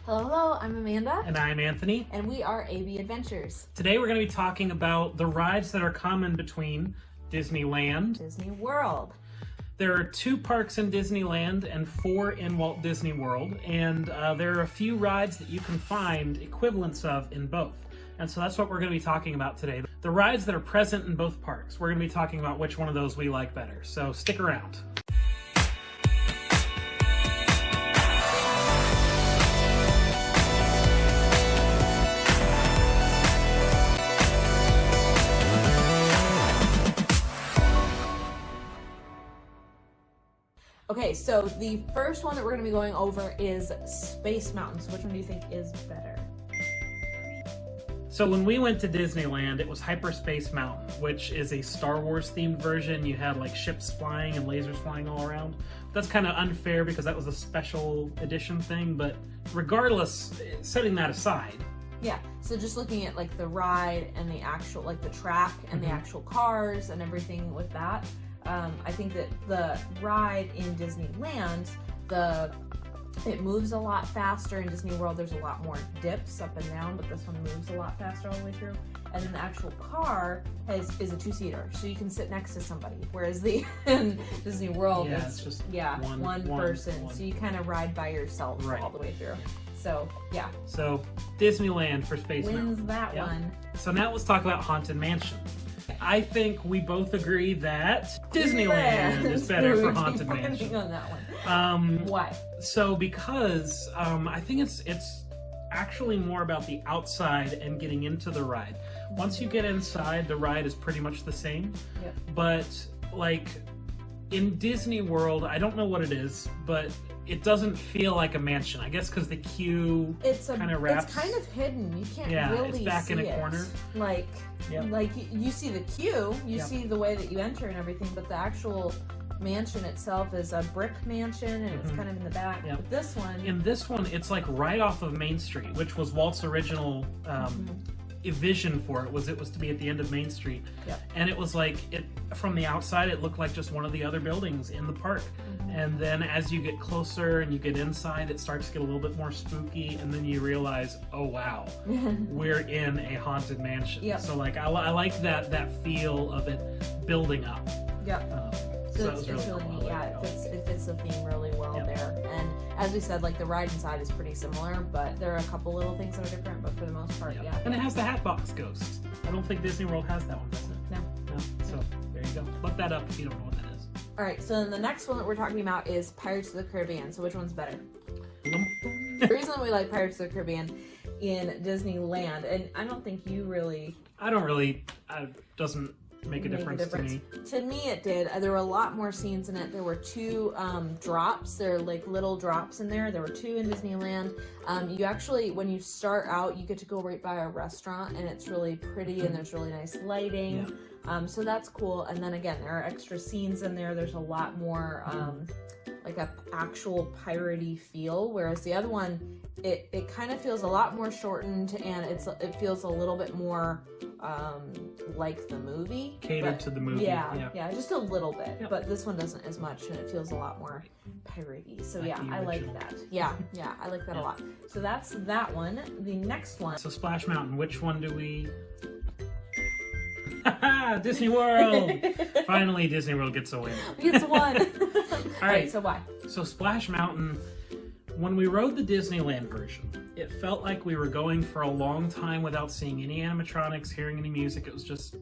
Hello, I'm Amanda. And I'm Anthony. And we are AB Adventures. Today we're going to be talking about the rides that are common between Disneyland, Disney World. There are 2 parks in Disneyland and 4 in Walt Disney World, and there are a few rides that you can find equivalents of in both. And so that's what we're going to be talking about today. The rides that are present in both parks. We're going to be talking about which one of those we like better. So stick around. Okay, so the first one that we're going to be going over is Space Mountain. So which one do you think is better? So when we went to Disneyland, it was Hyperspace Mountain, which is a Star Wars themed version. You had like ships flying and lasers flying all around. That's kind of unfair because that was a special edition thing, but regardless, setting that aside. Yeah, so just looking at like the ride and the actual, like the track and the actual cars and everything with that, I think that the ride in Disneyland, it moves a lot faster. In Disney World, there's a lot more dips up and down, but this one moves a lot faster all the way through. And then the actual car is a 2-seater, so you can sit next to somebody. Whereas in Disney World, it's just one person. So you kind of ride by yourself all the way through. So yeah. So Disneyland for Space Mountain wins that one. So now let's talk about Haunted Mansion. I think we both agree that Disneyland is better for Haunted Mansion. On that one. Why? So because I think it's actually more about the outside and getting into the ride. Once you get inside, the ride is pretty much the same. Yep. But like in Disney World, I don't know what it is, but it doesn't feel like a mansion. I guess because the queue kind of wraps. It's kind of hidden. You can't really see it. It's back in a corner. Like you see the queue, you see the way that you enter and everything, but the actual mansion itself is a brick mansion and it's kind of in the back. But this one... In this one, it's like right off of Main Street, which was Walt's original vision for it was to be at the end of Main Street. And it was like, from the outside, it looked like just one of the other buildings in the park. And then as you get closer and you get inside, it starts to get a little bit more spooky, and then you realize, oh wow, we're in a haunted mansion. So like, I like that feel of it building up. So it's really neat. It fits the theme really well there. And as we said, like the ride inside is pretty similar, but there are a couple little things that are different, but for the most part, And it has the Hatbox Ghost. I don't think Disney World has that one, does it? No. So there you go. Look that up if you don't know what that is. All right, so then the next one that we're talking about is Pirates of the Caribbean. So which one's better? The reason we like Pirates of the Caribbean in Disneyland, and I don't think you really... doesn't make a difference to me. To me, it did. There were a lot more scenes in it. There were 2 drops. There are like little drops in there. There were 2 in Disneyland. You actually, when you start out, you get to go right by a restaurant, and it's really pretty, and there's really nice lighting. So that's cool. And then again, there are extra scenes in there. There's a lot more like a actual piratey feel, whereas the other one, it kind of feels a lot more shortened, and it feels a little bit more like the movie. Catered to the movie. Yeah, just a little bit. But this one doesn't as much, and it feels a lot more piratey. So I like that. Yeah, I like that a lot. So that's that one. The next one. So Splash Mountain, which one do we... Disney World! Finally, Disney World gets a win. Gets one. All right, so why? So Splash Mountain, when we rode the Disneyland version, it felt like we were going for a long time without seeing any animatronics, hearing any music. It was just...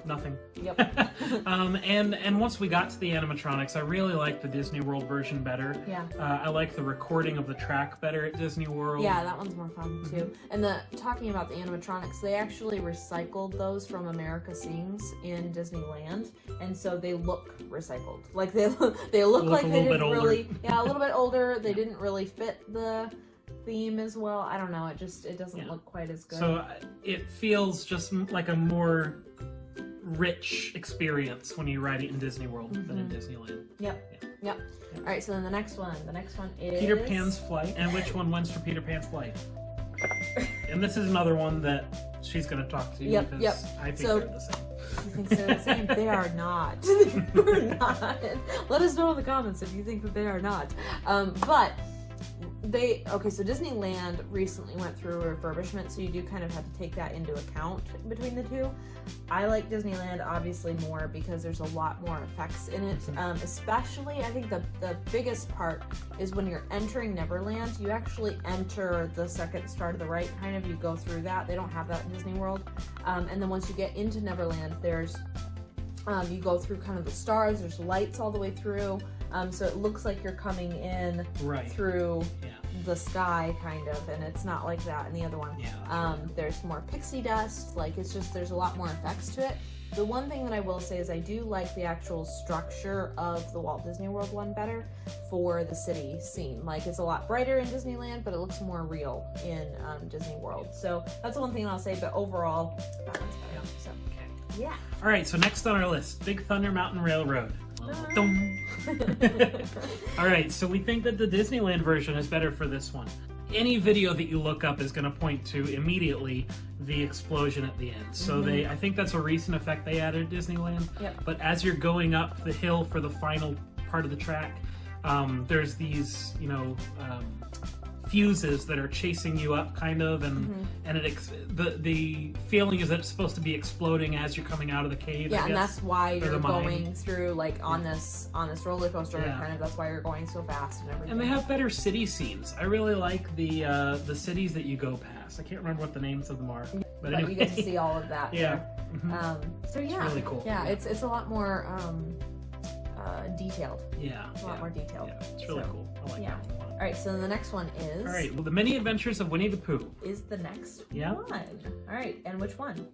nothing. And once we got to the animatronics, I really liked the Disney World version better. I like the recording of the track better at Disney World. Yeah, that one's more fun too. And talking about the animatronics, they actually recycled those from America Sings in Disneyland, and so they look recycled. Like they look like they didn't really a little bit older. They didn't really fit the theme as well. I don't know. It doesn't look quite as good. So it feels just like a more rich experience when you ride it in Disney World than in Disneyland. Yep. All right, so then the next one is Peter Pan's Flight. And which one wins for Peter Pan's Flight? And this is another one that she's going to talk to you because I think they're the same. He thinks they're the same. They are not. They're not. Let us know in the comments if you think that they are not. So Disneyland recently went through a refurbishment, so you do kind of have to take that into account between the two. I like Disneyland obviously more because there's a lot more effects in it. Especially, I think the biggest part is when you're entering Neverland, you actually enter the second star to the right, kind of, you go through that. They don't have that in Disney World. And then once you get into Neverland, there's you go through kind of the stars, there's lights all the way through. So it looks like you're coming in through the sky, kind of, and it's not like that in the other one. There's more pixie dust, like it's just, there's a lot more effects to it. The one thing that I will say is I do like the actual structure of the Walt Disney World one better for the city scene. Like, it's a lot brighter in Disneyland, but it looks more real in Disney World. So that's the one thing I'll say, but overall, that one's better. So, yeah. All right, so next on our list, Big Thunder Mountain Railroad. All right, so we think that the Disneyland version is better for this one. Any video that you look up is going to point to immediately the explosion at the end. So I think that's a recent effect they added at Disneyland. But as you're going up the hill for the final part of the track, there's these, fuses that are chasing you up, kind of, and the feeling is that it's supposed to be exploding as you're coming out of the cave. Yeah, and that's why you're going through, like, on this roller coaster. Kind of, that's why you're going so fast and everything. And they have better city scenes. I really like the cities that you go past. I can't remember what the names of them are, but anyway. You get to see all of that. So so it's really cool. Yeah, it's a lot more detailed. A lot more detailed. Yeah, it's really cool. I like that one. All right, so the next one is... All right, well, The Many Adventures of Winnie the Pooh. Is the next one. All right, and which one?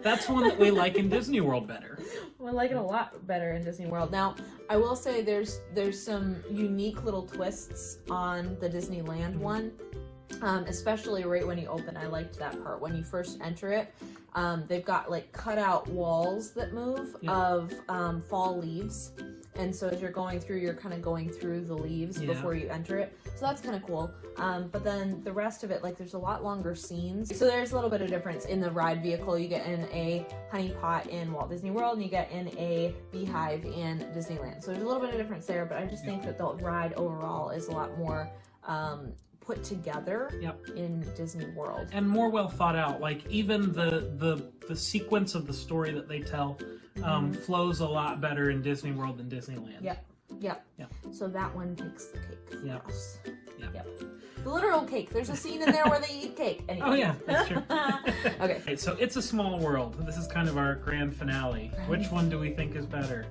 That's one that we like in Disney World better. We like it a lot better in Disney World. Now, I will say there's some unique little twists on the Disneyland one. Especially right when you open. I liked that part. When you first enter it, they've got, like, cut out walls that move of fall leaves. And so as you're going through, you're kind of going through the leaves before you enter it. So that's kind of cool. But then the rest of it, like, there's a lot longer scenes. So there's a little bit of difference in the ride vehicle. You get in a honey pot in Walt Disney World, and you get in a beehive in Disneyland. So there's a little bit of difference there, but I just think that the ride overall is a lot more put together in Disney World. And more well thought out. Like, even the sequence of the story that they tell flows a lot better in Disney World than Disneyland. Yep. So that one takes the cake for us. Yep. The literal cake. There's a scene in there where they eat cake. Anyway. Oh yeah, that's true. Okay. So It's a Small World. This is kind of our grand finale. Which one do we think is better?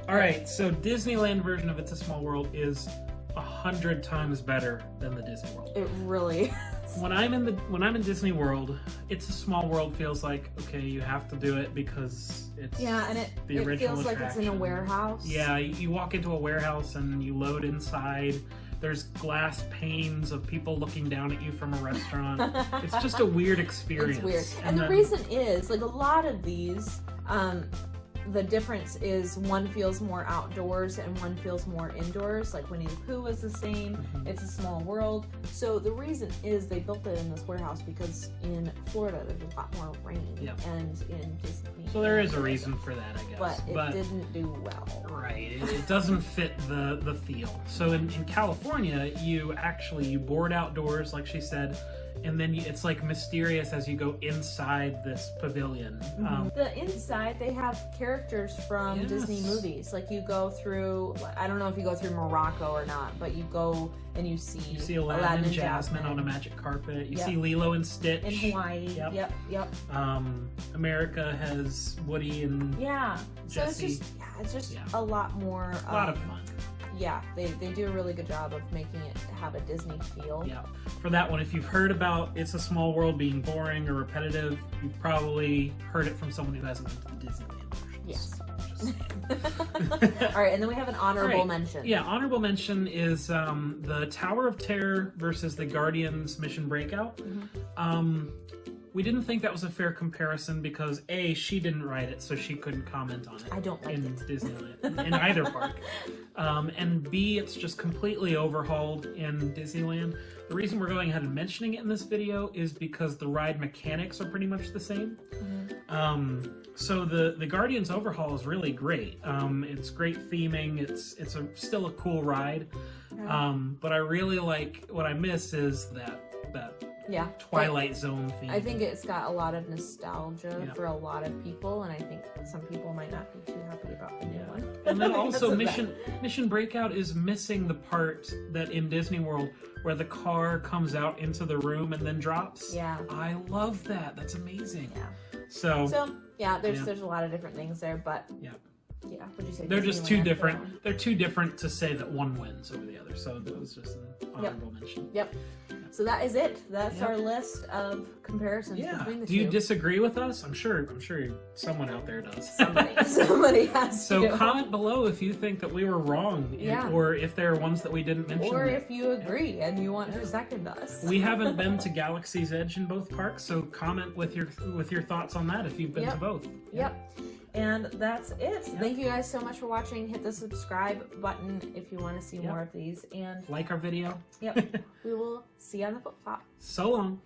All right, so Disneyland version of It's a Small World is 100 times better than the Disney World. It really is. When I'm in Disney World, It's a Small World feels like, okay, you have to do it because it's and it feels like it's in a warehouse. Yeah, you walk into a warehouse and you load inside. There's glass panes of people looking down at you from a restaurant. It's just a weird experience. It's weird. And the reason is, like, a lot of these, the difference is one feels more outdoors and one feels more indoors. Like Winnie the Pooh was the same. It's a Small World. So the reason is they built it in this warehouse because in Florida there's a lot more rain. And in Disney. So there is a reason for that, I guess. But it didn't do well. Right. It doesn't fit the feel. So in California, you board outdoors, like she said, and then it's like mysterious as you go inside this pavilion. The inside, they have characters from Disney movies. Like, you go through, I don't know if you go through Morocco or not, but you go and you see Aladdin and Jasmine on a magic carpet. You see Lilo and Stitch in Hawaii. Yep. America has Woody and Jessie. So it's just a lot more. A lot of fun. Yeah, they do a really good job of making it have a Disney feel. Yeah. For that one, if you've heard about It's a Small World being boring or repetitive, you've probably heard it from someone who hasn't been to the Disneyland version. Yes. All right, and then we have an honorable mention. Yeah, honorable mention is the Tower of Terror versus the Guardians Mission Breakout. We didn't think that was a fair comparison because A, she didn't write it, so she couldn't comment on it. I don't like in it. Disneyland, in either park. and B, it's just completely overhauled in Disneyland. The reason we're going ahead and mentioning it in this video is because the ride mechanics are pretty much the same. So the Guardians overhaul is really great. It's great theming. It's still a cool ride. But I really like, what I miss is that Twilight Zone theme. I think it's got a lot of nostalgia for a lot of people, and I think some people might not be too happy about the new one. And then also Mission Breakout is missing the part that in Disney World where the car comes out into the room and then drops. Yeah. I love that. That's amazing. Yeah. So yeah, there's a lot of different things there, but yeah, would you say they're just too different. They're too different to say that one wins over the other. So that was just an honorable mention. Yep. So that is it. That's our list of comparisons between the two. Do you disagree with us? I'm sure someone out there does. Somebody has to. So comment below if you think that we were wrong, or if there are ones that we didn't mention. Or if you agree and you want to second us. We haven't been to Galaxy's Edge in both parks, so comment with your thoughts on that if you've been to both. Yep. And that's it. Thank you guys so much for watching. Hit the subscribe button if you want to see more of these. And like our video. We will see you on the flip flop. So long.